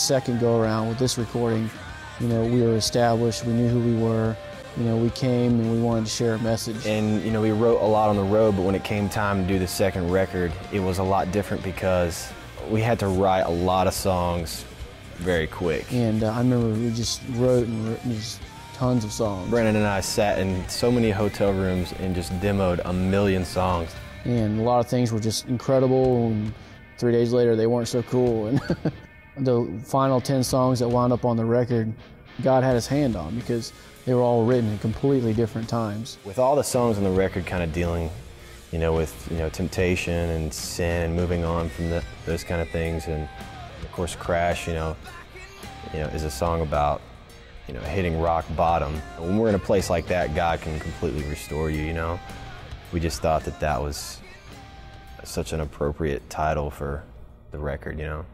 second go-around with this recording, you know, we were established, we knew who we were, you know, we came and we wanted to share a message. And, you know, we wrote a lot on the road, but when it came time to do the second record, it was a lot different because we had to write a lot of songs very quick. And I remember we just wrote just tons of songs. Brennan and I sat in so many hotel rooms and just demoed a million songs. And a lot of things were just incredible, and 3 days later they weren't so cool. And the final 10 songs that wound up on the record, God had his hand on because they were all written in completely different times. With all the songs on the record kind of dealing, you know, with, you know, temptation and sin and moving on from those kind of things, and of course Crash, you know, is a song about, you know, hitting rock bottom. When we're in a place like that, God can completely restore you, you know. We just thought that that was such an appropriate title for the record, you know.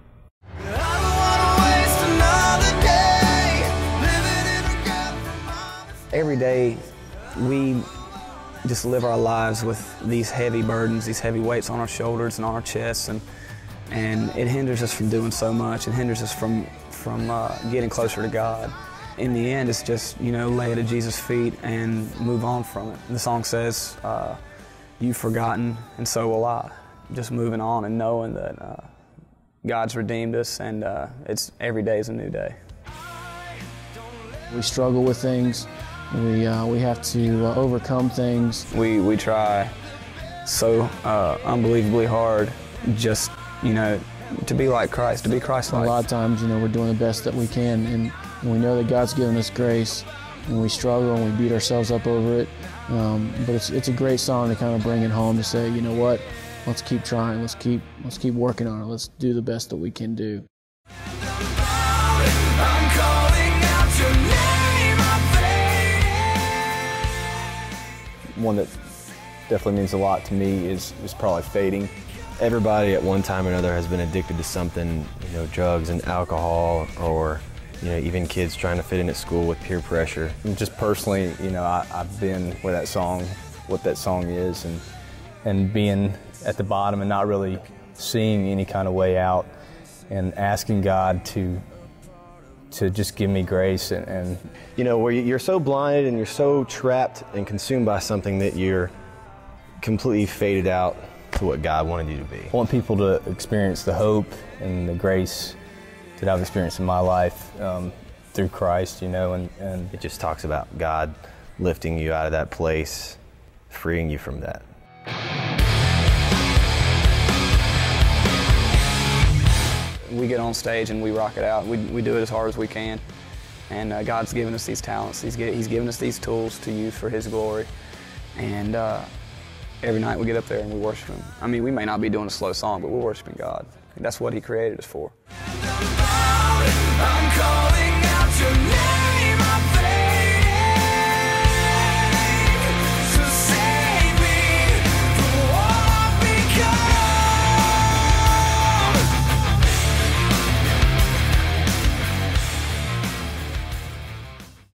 Every day we just live our lives with these heavy burdens, these heavy weights on our shoulders and on our chests, and it hinders us from doing so much. It hinders us from getting closer to God. In the end, it's just, you know, lay it at Jesus' feet and move on from it. The song says, you've forgotten and so will I. Just moving on and knowing that God's redeemed us, and it's every day is a new day. We struggle with things. We have to overcome things. We try so unbelievably hard, just, you know, to be like Christ, to be Christ-like. A lot of times, you know, we're doing the best that we can, and we know that God's given us grace, and we struggle and we beat ourselves up over it. But it's a great song to kind of bring it home, to say, you know what, let's keep trying, let's keep working on it, let's do the best that we can do. One that definitely means a lot to me is probably Fading. Everybody at one time or another has been addicted to something, you know, drugs and alcohol, or, you know, even kids trying to fit in at school with peer pressure. And just personally, you know, I've been where that song, what that song is, and being at the bottom and not really seeing any kind of way out, and asking God to just give me grace and you know, where you're so blinded and you're so trapped and consumed by something that you're completely faded out to what God wanted you to be. I want people to experience the hope and the grace that I've experienced in my life through Christ, you know, and it just talks about God lifting you out of that place, freeing you from that. We get on stage and we rock it out. We do it as hard as we can. And God's given us these talents. He's given us these tools to use for His glory. And every night we get up there and we worship Him. I mean, we may not be doing a slow song, but we're worshiping God. That's what He created us for.